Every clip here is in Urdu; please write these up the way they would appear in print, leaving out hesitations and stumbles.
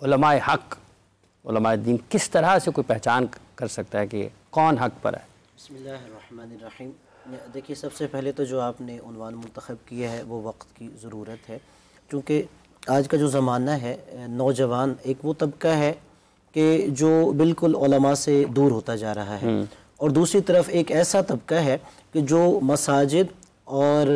علماء حق، علماء دین کس طرح سے کوئی پہچان کر سکتا ہے کہ کون حق پر ہے؟ بسم اللہ الرحمن الرحیم۔ دیکھیے، سب سے پہلے تو جو آپ نے عنوان منتخب کیا ہے وہ وقت کی ضرورت ہے، کیونکہ آج کا جو زمانہ ہے، نوجوان ایک وہ طبقہ ہے کہ جو بالکل علماء سے دور ہوتا جا رہا ہے، اور دوسری طرف ایک ایسا طبقہ ہے کہ جو مساجد اور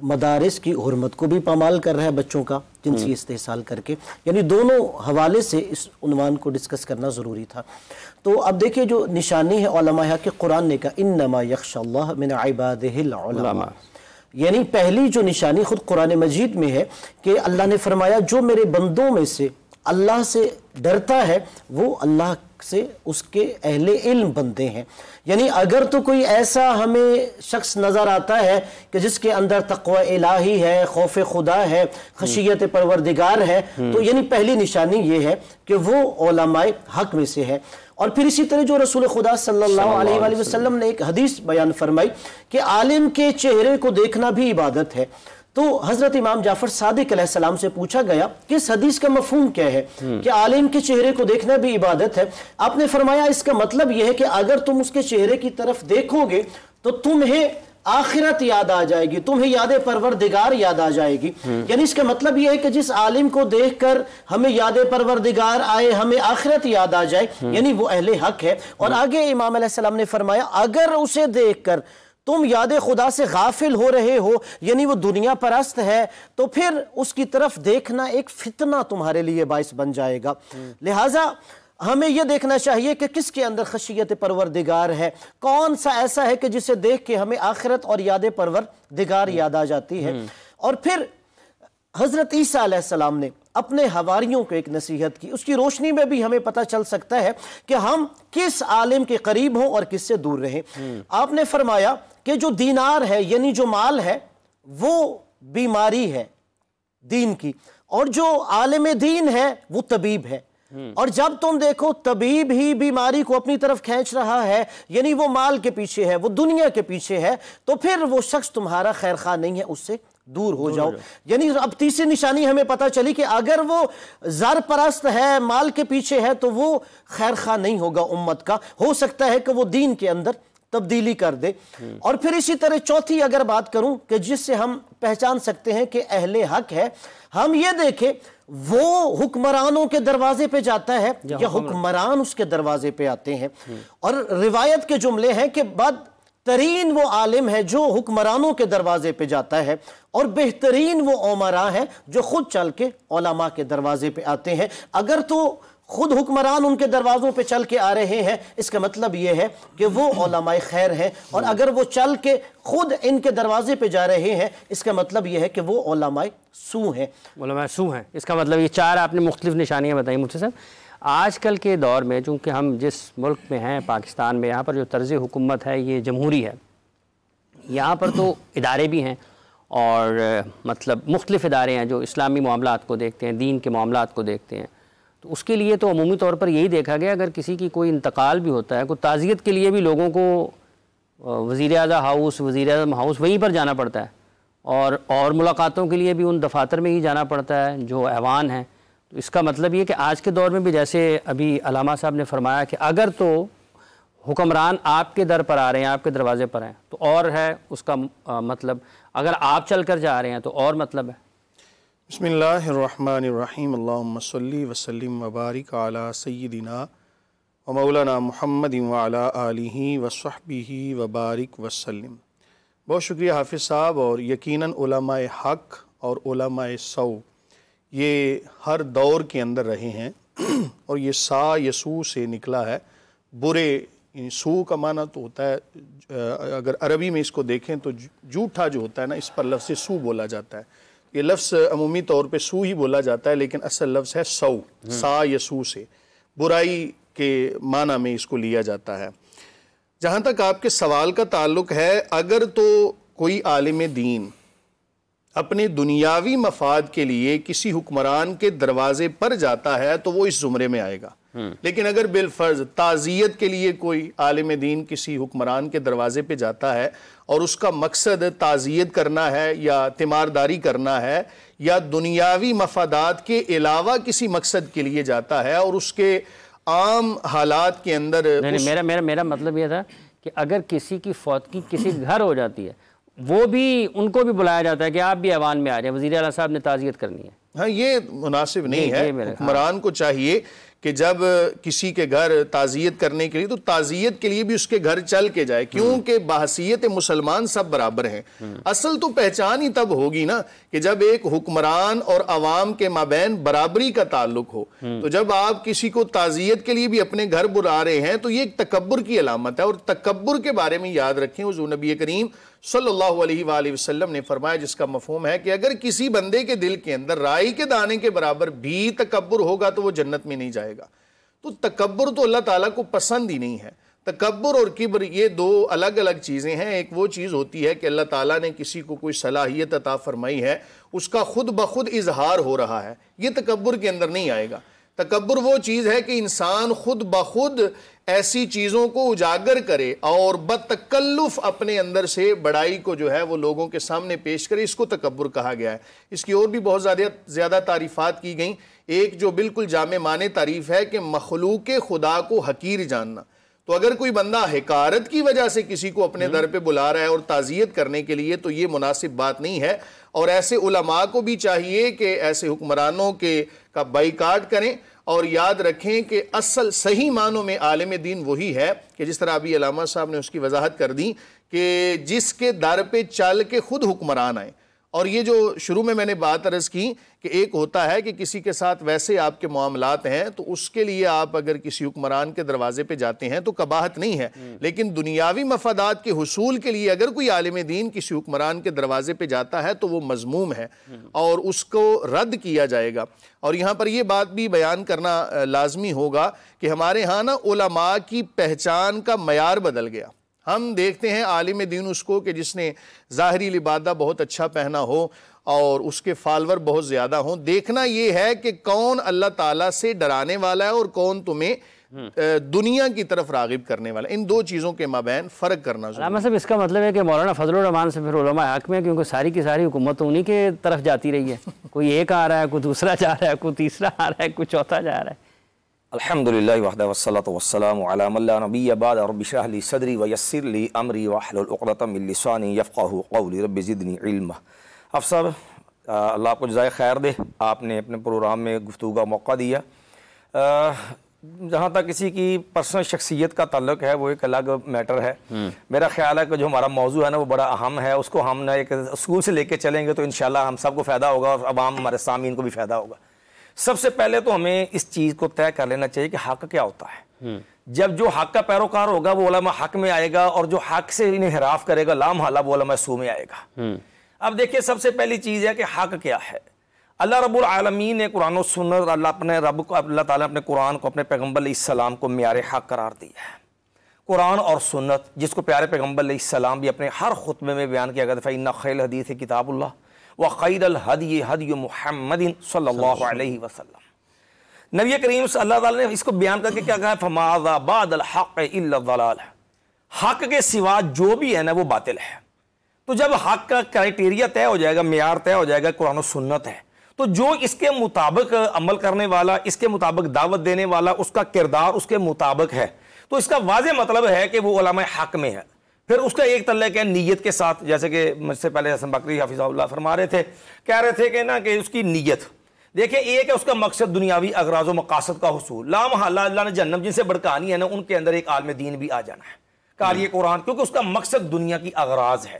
مدارس کی حرمت کو بھی پامال کر رہا ہے بچوں کا جنسی استحصال کر کے۔ یعنی دونوں حوالے سے اس عنوان کو ڈسکس کرنا ضروری تھا۔ تو اب دیکھیں جو نشانی ہے علماء کہ قرآن نے کہا انما یخشی اللہ من عبادہ العلماء، یعنی پہلی جو نشانی خود قرآن مجید میں ہے کہ اللہ نے فرمایا جو میرے بندوں میں سے اللہ سے ڈرتا ہے وہ اللہ سے اس کے اہل علم بندے ہیں۔ یعنی اگر تو کوئی ایسا ہمیں شخص نظر آتا ہے کہ جس کے اندر تقوی الہی ہے، خوف خدا ہے، خشیت پروردگار ہے، تو یعنی پہلی نشانی یہ ہے کہ وہ علماء حق میں سے ہے۔ اور پھر اسی طرح جو رسول خدا صلی اللہ علیہ وآلہ وسلم نے ایک حدیث بیان فرمائی کہ عالم کے چہرے کو دیکھنا بھی عبادت ہے۔ تو حضرت امام جعفر صادق علیہ السلام سے پوچھا گیا کہ اس حدیث کا مفہوم کیا ہے کہ عالم کے چہرے کو دیکھنا بھی عبادت ہے؟ آپ نے فرمایا اس کا مطلب یہ ہے کہ اگر تم اس کے چہرے کی طرف دیکھو گے تو تمہیں آخرت یاد آ جائے گی، تمہیں یاد پروردگار یاد آ جائے گی۔ یعنی اس کا مطلب یہ ہے کہ جس عالم کو دیکھ کر ہمیں یاد پروردگار آئے، ہمیں آخرت یاد آ جائے، یعنی وہ اہل حق ہے۔ اور آگے امام علیہ السلام نے فرمایا اگر اسے دیکھ کر تم یاد خدا سے غافل ہو رہے ہو، یعنی وہ دنیا پرست ہے، تو پھر اس کی طرف دیکھنا ایک فتنہ تمہارے لیے باعث بن جائے گا۔ لہٰذا ہمیں یہ دیکھنا چاہیے کہ کس کے اندر خشیت پروردگار ہے، کون سا ایسا ہے کہ جسے دیکھ کے ہمیں آخرت اور یاد پروردگار یاد آ جاتی ہے۔ اور پھر حضرت عیسیٰ علیہ السلام نے اپنے حواریوں کو ایک نصیحت کی، اس کی روشنی میں بھی ہمیں پتہ چل سکتا ہے کہ ہم کس عالم کے قریب ہوں اور کس سے دور رہیں۔ آپ نے فرمایا کہ جو دینار ہے یعنی جو مال ہے وہ بیماری ہے دین کی، اور جو عالم دین ہے وہ طبیب ہے۔ اور جب تم دیکھو طبیب ہی بیماری کو اپنی طرف کھینچ رہا ہے، یعنی وہ مال کے پیچھے ہے، وہ دنیا کے پیچھے ہے، تو پھر وہ شخص تمہارا خیر خواہ نہیں ہے، اس سے دور ہو جاؤ۔ یعنی اب تیسری نشانی ہمیں پتہ چلی کہ اگر وہ زر پرست ہے، مال کے پیچھے ہے، تو وہ خیر خواہ نہیں ہوگا امت کا۔ ہو سکتا ہے کہ وہ دین کے اندر تبدیلی کر دے۔ اور پھر اسی طرح چوتھی اگر بات کروں کہ جس سے ہم پہچان سکتے ہیں کہ اہل حق ہے، ہم یہ دیکھیں وہ حکمرانوں کے دروازے پہ جاتا ہے یا حکمران اس کے دروازے پہ آتے ہیں۔ اور روایت کے جملے ہیں کہ بدترین وہ عالم ہے جو حکمرانوں کے دروازے پہ جاتا ہے، اور بہترین وہ امراء ہے جو خود چل کے علماء کے دروازے پہ آتے ہیں۔ اگر تو خود حکمران ان کے دروازوں پہ چل کے آ رہے ہیں، اس کا مطلب یہ ہے کہ وہ علماء خیر ہیں، اور اگر وہ چل کے خود ان کے دروازے پہ جا رہے ہیں، اس کا مطلب یہ ہے کہ وہ علماء سو ہیں۔ علماء سو ہیں، اس کا مطلب یہ چار آپ نے مختلف نشانیاں بتائیں مفتی صاحب۔ آج کل کے دور میں چونکہ ہم جس ملک میں ہیں پاکستان میں، یہاں پر جو طرز حکومت ہے یہ جمہوری ہے، یہاں پر تو ادارے بھی ہیں اور مطلب مختلف ادارے ہیں جو اسلامی معاملات کو دیکھتے ہیں، دین کے معاملات کو دیکھتے ہیں۔ تو اس کے لیے تو عمومی طور پر یہی دیکھا گیا اگر کسی کی کوئی انتقال بھی ہوتا ہے، کوئی تعزیت کے لیے بھی لوگوں کو وزیر اعظم ہاؤس، وزیر اعظم ہاؤس وہیں پر جانا پڑتا ہے، اور ملاقاتوں کے لیے بھی ان دفاتر میں ہی جانا پڑتا ہے جو ایوان ہیں۔ تو اس کا مطلب یہ کہ آج کے دور میں بھی جیسے ابھی علامہ صاحب نے فرمایا کہ اگر تو حکمران آپ کے در پر آ رہے ہیں، آپ کے دروازے پر ہیں، تو اور ہے اس کا مطلب، اگر آپ چل کر جا رہے ہیں تو اور مطلب ہے۔ بسم اللہ الرحمن الرحیم، اللہم صلی وسلم وبارک علی سیدنا و مولانا محمد وعلی آلہ وصحبہ وبارک وسلم۔ بہت شکریہ حافظ صاحب۔ اور یقیناً علماء حق اور علماء سو یہ ہر دور کے اندر رہے ہیں، اور یہ سا یسو سے نکلا ہے، برے، یعنی سو کا معنی تو ہوتا ہے، اگر عربی میں اس کو دیکھیں تو جھوٹا جو ہوتا ہے نا، اس پر لفظ سو بولا جاتا ہے۔ یہ لفظ عمومی طور پہ سو ہی بولا جاتا ہے، لیکن اصل لفظ ہے سو، سا یا سو سے برائی کے معنی میں اس کو لیا جاتا ہے۔ جہاں تک آپ کے سوال کا تعلق ہے، اگر تو کوئی عالم دین اپنے دنیاوی مفاد کے لیے کسی حکمران کے دروازے پر جاتا ہے تو وہ اس زمرے میں آئے گا۔ لیکن اگر بالفرض تعزیت کے لیے کوئی عالم دین کسی حکمران کے دروازے پہ جاتا ہے اور اس کا مقصد تعزیت کرنا ہے یا تیمارداری کرنا ہے یا دنیاوی مفادات کے علاوہ کسی مقصد کے لیے جاتا ہے اور اس کے عام حالات کے اندر میرا مطلب یہ تھا کہ اگر کسی کی فوتگی کسی گھر ہو جاتی ہے وہ بھی ان کو بھی بلایا جاتا ہے کہ آپ بھی ایوان میں آ جائیں، وزیر اعلیٰ صاحب نے تعزیت کرنی ہے. ہاں یہ مناسب نہیں ہے. حکمران کو چاہیے کہ جب کسی کے گھر تعزیت کرنے کے لیے تو تعزیت کے لیے بھی اس کے گھر چل کے جائے، کیونکہ بحیثیت مسلمان سب برابر ہیں. اصل تو پہچان ہی تب ہوگی نا کہ جب ایک حکمران اور عوام کے مابین برابری کا تعلق ہو. تو جب آپ کسی کو تعزیت کے لیے بھی اپنے گھر بلا رہے ہیں تو یہ ایک تکبر کی علامت ہے. اور تکبر کے بارے میں یاد رکھیں، حضور نبی کریم صلی اللہ علیہ وآلہ وسلم نے فرمایا، جس کا مفہوم ہے کہ اگر کسی بندے کے دل کے اندر رائی کے دانے کے برابر بھی تکبر ہوگا تو وہ جنت میں نہیں جائے گا. تو تکبر تو اللہ تعالیٰ کو پسند ہی نہیں ہے. تکبر اور کبر یہ دو الگ الگ چیزیں ہیں. ایک وہ چیز ہوتی ہے کہ اللہ تعالیٰ نے کسی کو کوئی صلاحیت عطا فرمائی ہے، اس کا خود بخود اظہار ہو رہا ہے، یہ تکبر کے اندر نہیں آئے گا. تکبر وہ چیز ہے کہ انسان خود بخود ایسی چیزوں کو اجاگر کرے اور بتکلف اپنے اندر سے بڑائی کو جو ہے وہ لوگوں کے سامنے پیش کرے. اس کو تکبر کہا گیا ہے. اس کی اور بھی بہت زیادہ تعریفات کی گئیں. ایک جو بالکل جامع معنی تعریف ہے کہ مخلوق خدا کو حقیر جاننا. تو اگر کوئی بندہ حقارت کی وجہ سے کسی کو اپنے در پہ بلا رہا ہے اور تعزیت کرنے کے لیے تو یہ مناسب بات نہیں ہے. اور ایسے علماء کو بھی چاہیے کہ ایسے حکمرانوں کا بائیکاٹ کریں اور یاد رکھیں کہ اصل صحیح معنوں میں عالم دین وہی ہے کہ جس طرح ابھی علامہ صاحب نے اس کی وضاحت کر دی کہ جس کے در پہ چل کے خود حکمران آئیں. اور یہ جو شروع میں نے بات عرض کی کہ ایک ہوتا ہے کہ کسی کے ساتھ ویسے آپ کے معاملات ہیں تو اس کے لیے آپ اگر کسی حکمران کے دروازے پہ جاتے ہیں تو قباحت نہیں ہے، لیکن دنیاوی مفادات کے حصول کے لیے اگر کوئی عالم دین کسی حکمران کے دروازے پہ جاتا ہے تو وہ مذموم ہے اور اس کو رد کیا جائے گا. اور یہاں پر یہ بات بھی بیان کرنا لازمی ہوگا کہ ہمارے ہاں نا علماء کی پہچان کا معیار بدل گیا. ہم دیکھتے ہیں عالم دین اس کو کہ جس نے ظاہری لبادہ بہت اچھا پہنا ہو اور اس کے فالور بہت زیادہ ہوں. دیکھنا یہ ہے کہ کون اللہ تعالیٰ سے ڈرانے والا ہے اور کون تمہیں دنیا کی طرف راغب کرنے والا ہے. ان دو چیزوں کے مابین فرق کرنا ضروری ہے. علامہ صاحب اس کا مطلب ہے کہ مولانا فضل الرحمان سے پھر علماء حق میں، کیونکہ ساری کی ساری حکومت انہی کے طرف جاتی رہی ہے. کوئی ایک آ رہا ہے، کوئی دوسرا جا رہا ہے، کوئی تیسرا آ رہا ہے، کوئی چوتھا جا رہا ہے. الحمدللہ وحدہ والصلاة والسلام علی من لا نبی بعد. رب اشرح لی صدری ویسر لی امری واحلل عقدۃ من لسانی یفقہوا قولی. رب زدنی علما. افسر اللہ آپ کو جزائے خیر دے، آپ نے اپنے پروگرام میں گفتگو کا موقع دیا. جہاں تک کسی کی پرسنل شخصیت کا تعلق ہے وہ ایک الگ میٹر ہے. میرا خیال ہے کہ جو ہمارا موضوع ہے نا وہ بڑا اہم ہے. اس کو ہم نے ایک اصول سے لے کے چلیں گے تو انشاءاللہ ہم سب کو فائدہ ہوگا اور عوام ہمارے سامعین کو بھی فائدہ ہوگا. سب سے پہلے تو ہمیں اس چیز کو طے کر لینا چاہیے کہ حق کیا ہوتا ہے. جب جو حق کا پیروکار ہوگا وہ علماء حق میں آئے گا اور جو حق سے انحراف کرے گا لامحالہ وہ علماء سو میں آئے گا. اب دیکھیں سب سے پہلی چیز ہے کہ حق کیا ہے. اللہ رب العالمین نے قرآن و سنت، اللہ تعالیٰ نے اپنے قرآن کو، اپنے پیغمبر علیہ السلام کو معیار حق قرار دیا ہے. قرآن اور سنت جس کو پیارے پیغمبر علیہ السلام بھی اپنے ہر خطبے میں بیان کیا گیا تھا، فَإِنَّ خَيْرَ الْحَدِيثِ كِتَابُ اللَّهِ وَخَيْرَ الْهَدْيِ هَدْيُ مُحَمَّدٍ صلی اللہ علیہ وسلم. نبی کریم صلی اللہ تعالیٰ نے اس کو بیان کر کے کیا کہا ہے، فَمَاذَا بَعْدَ الْحَقِّ إِلَّا الضَّلَالَ. حق کے سوا جو بھی ہے نا وہ باطل ہے. تو جب حق کا کرائٹیریا طے ہو جائے گا، معیار طے ہو جائے گا، قرآن و سنت ہے، تو جو اس کے مطابق عمل کرنے والا، اس کے مطابق دعوت دینے والا، اس کا کردار اس کے مطابق ہے تو اس کا واضح مطلب ہے کہ وہ علماء حق میں ہے. پھر اس کا ایک تعلق ہے نیت کے ساتھ، جیسے کہ مجھ سے پہلے حسن بکری حفظہ اللہ فرما رہے تھے، کہہ رہے تھے کہ نا کہ اس کی نیت دیکھیں. ایک ہے اس کا مقصد دنیاوی اغراض و مقاصد کا حصول. لامحالہ اللہ نے جہنم جن سے بھڑکانی ہے نا ان کے اندر ایک عالم دین بھی آ جانا ہے، قاری قرآن، کیونکہ اس کا مقصد دنیا کی اغراض ہے.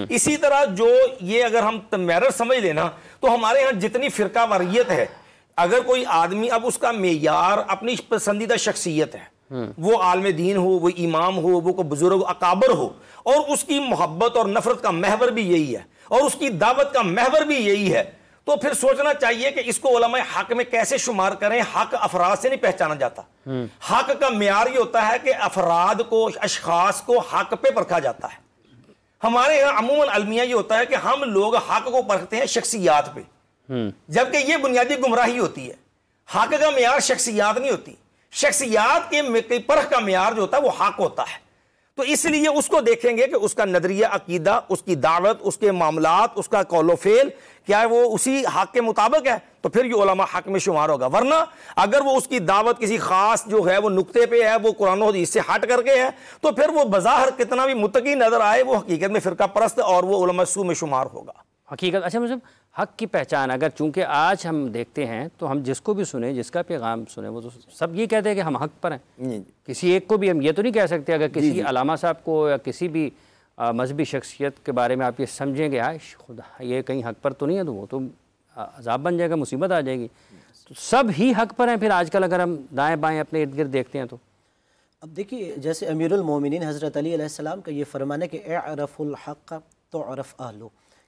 اسی طرح جو یہ اگر ہم میرر سمجھ لینا تو ہمارے ہاں جتنی فرقہ واریت ہے، اگر کوئی آدمی اب اس کا معیار اپنی پسندیدہ شخصیت ہے، وہ عالم دین ہو، وہ امام ہو، وہ کوئی بزرگ اکابر ہو، اور اس کی محبت اور نفرت کا محور بھی یہی ہے اور اس کی دعوت کا محور بھی یہی ہے، تو پھر سوچنا چاہیے کہ اس کو علماء حق میں کیسے شمار کریں. حق افراد سے نہیں پہچانا جاتا. حق کا معیار یہ ہوتا ہے کہ افراد کو، اشخاص کو حق پہ پرکھا جاتا ہے. ہمارے یہاں عموماً المیہ یہ ہوتا ہے کہ ہم لوگ حق کو پرکھتے ہیں شخصیات پہ، جبکہ یہ بنیادی گمراہی ہوتی ہے. حق کا معیار شخصیات نہیں ہوتی. شخصیات کے پرکھ کا معیار جو ہوتا ہے وہ حق ہوتا ہے. تو اس لیے اس کو دیکھیں گے کہ اس کا نظریہ عقیدہ، اس کی دعوت، اس کے معاملات، اس کا قول و فعل کیا ہے، وہ اسی حق کے مطابق ہے، تو پھر یہ علماء حق میں شمار ہوگا. ورنہ اگر وہ اس کی دعوت کسی خاص جو ہے وہ نقطے پہ ہے، وہ قرآن و حدیث سے ہٹ کر کے ہے، تو پھر وہ بظاہر کتنا بھی متقی نظر آئے وہ حقیقت میں فرقہ پرست اور وہ علماء سو میں شمار ہوگا. حقیقت. اچھا مجھے حق کی پہچان، اگر چونکہ آج ہم دیکھتے ہیں تو ہم جس کو بھی سنیں، جس کا پیغام سنیں، وہ تو سب یہ کہتے ہیں کہ ہم حق پر ہیں. کسی ایک کو بھی ہم یہ تو نہیں کہہ سکتے اگر کسی علامہ صاحب کو یا کسی بھی مذہبی شخصیت کے بارے میں آپ یہ سمجھیں گے خدا یہ کہیں حق پر تو نہیں ہے، تو وہ تو عذاب بن جائے گا، مصیبت آ جائے گی. تو سب ہی حق پر ہیں پھر آج کل اگر ہم دائیں بائیں اپنے ارد گرد دیکھتے ہیں تو. اب دیکھیے جیسے امیر المومنین حضرت علی علیہ السلام کا یہ فرمان ہے کہ اعرف الحق تعرف اہلہ،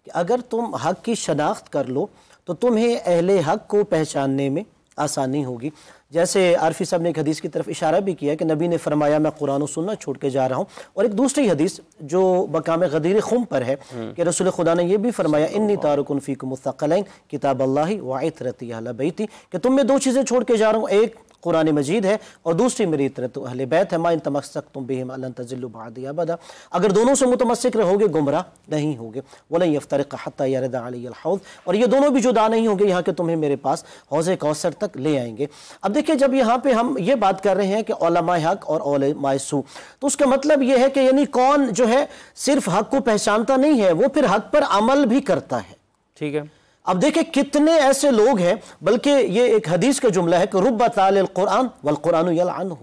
کہ اگر تم حق کی شناخت کر لو تو تمہیں اہل حق کو پہچاننے میں آسانی ہوگی. جیسے عارفی صاحب نے ایک حدیث کی طرف اشارہ بھی کیا کہ نبی نے فرمایا میں قرآن و سنت چھوڑ کے جا رہا ہوں، اور ایک دوسری حدیث جو مقام غدیر خم پر ہے کہ رسول خدا نے یہ بھی فرمایا انی تارکن فیکم الثقلین کتاب اللہ وعطرتی اہل بیتی، کہ تم میں دو چیزیں چھوڑ کے جا رہا ہوں، ایک قرآن مجید ہے اور دوسری میری عطرت اہل بیت ہے. ما ان تمسکتم بہما لن تضلوا بعدی ابدا، اگر دونوں سے متمسک رہو گے گمراہ نہیں ہوگے. ولن یفترق حتی یرد علی الحوض، اور یہ دونوں بھی جدا نہیں ہوں گے یہاں کہ تمہیں میرے پاس حوض کوثر تک لے آئیں گے. اب دیکھیں جب یہاں پہ ہم یہ بات کر رہے ہیں کہ علماء حق اور علماء سو، تو اس کا مطلب یہ ہے کہ یعنی کون جو ہے صرف حق کو پہچانتا نہیں ہے، وہ پھر حق پر عمل بھی کرتا ہے. ٹھیک ہے. اب دیکھیں کتنے ایسے لوگ ہیں، بلکہ یہ ایک حدیث کا جملہ ہے کہ رب تال القرآن والقرآن یلعنہ،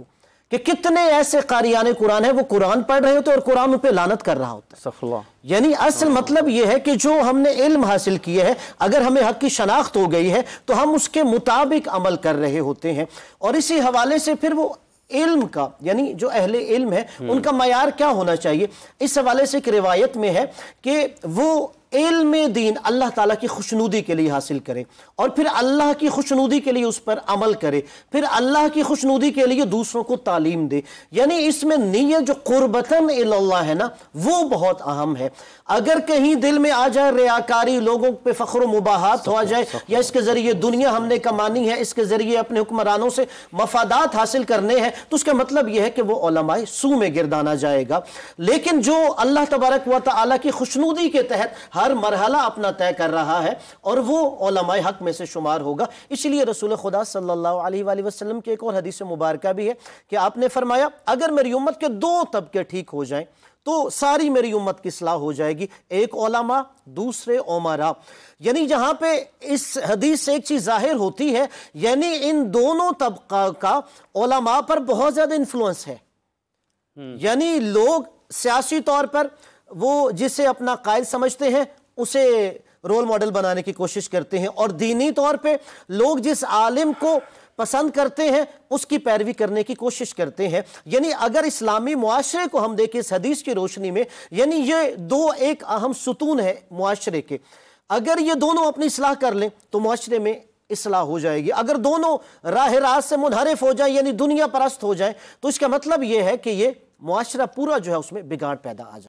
کہ کتنے ایسے قاریان قرآن ہیں وہ قرآن پڑھ رہے ہوتے اور قرآن پہ لعنت کر رہا ہوتا ہے. استغفر اللہ. یعنی اصل مطلب یہ ہے کہ جو ہم نے علم حاصل کیا ہے، اگر ہمیں حق کی شناخت ہو گئی ہے تو ہم اس کے مطابق عمل کر رہے ہوتے ہیں. اور اسی حوالے سے پھر وہ علم کا، یعنی جو اہل علم ہے ان کا معیار کیا ہونا چاہیے، اس حوالے سے ایک روایت میں ہے کہ وہ علم دین اللہ تعالیٰ کی خوشنودی کے لیے حاصل کرے، اور پھر اللہ کی خوشنودی کے لیے اس پر عمل کرے، پھر اللہ کی خوشنودی کے لیے دوسروں کو تعلیم دے. یعنی اس میں نیت جو قربتاً اللہ ہے نا، وہ بہت اہم ہے. اگر کہیں دل میں آ جائے ریاکاری، لوگوں پہ فخر و مباحات ہو جائے، یا اس کے ذریعے دنیا ہم نے کمانی ہے، اس کے ذریعے اپنے حکمرانوں سے مفادات حاصل کرنے ہیں، تو اس کا مطلب یہ ہے کہ وہ علماء سو میں گردانا جائے گا. لیکن جو اللہ تبارک و تعالیٰ کی خوشنودی کے تحت ہر مرحلہ اپنا طے کر رہا ہے، اور وہ علماء حق میں سے شمار ہوگا. اس لیے رسول خدا صلی اللہ علیہ وآلہ وسلم کی ایک اور حدیث مبارکہ بھی ہے کہ آپ نے فرمایا اگر میری امت کے دو طبقے ٹھیک ہو جائیں تو ساری میری امت کی اصلاح ہو جائے گی، ایک علماء دوسرے عمراء. یعنی جہاں پہ اس حدیث سے ایک چیز ظاہر ہوتی ہے، یعنی ان دونوں طبقہ کا علماء پر بہت زیادہ انفلوئنس ہے. یعنی لوگ سیاسی طور پر وہ جسے اپنا قائد سمجھتے ہیں اسے رول ماڈل بنانے کی کوشش کرتے ہیں، اور دینی طور پہ لوگ جس عالم کو پسند کرتے ہیں اس کی پیروی کرنے کی کوشش کرتے ہیں. یعنی اگر اسلامی معاشرے کو ہم دیکھیں اس حدیث کی روشنی میں، یعنی یہ دو ایک اہم ستون ہے معاشرے کے. اگر یہ دونوں اپنی اصلاح کر لیں تو معاشرے میں اصلاح ہو جائے گی. اگر دونوں راہ راست سے منحرف ہو جائیں، یعنی دنیا پرست ہو جائیں، تو اس کا مطلب یہ ہے کہ یہ معاشرہ پورا جو ہے اس میں بگاڑ پیدا آ جائے.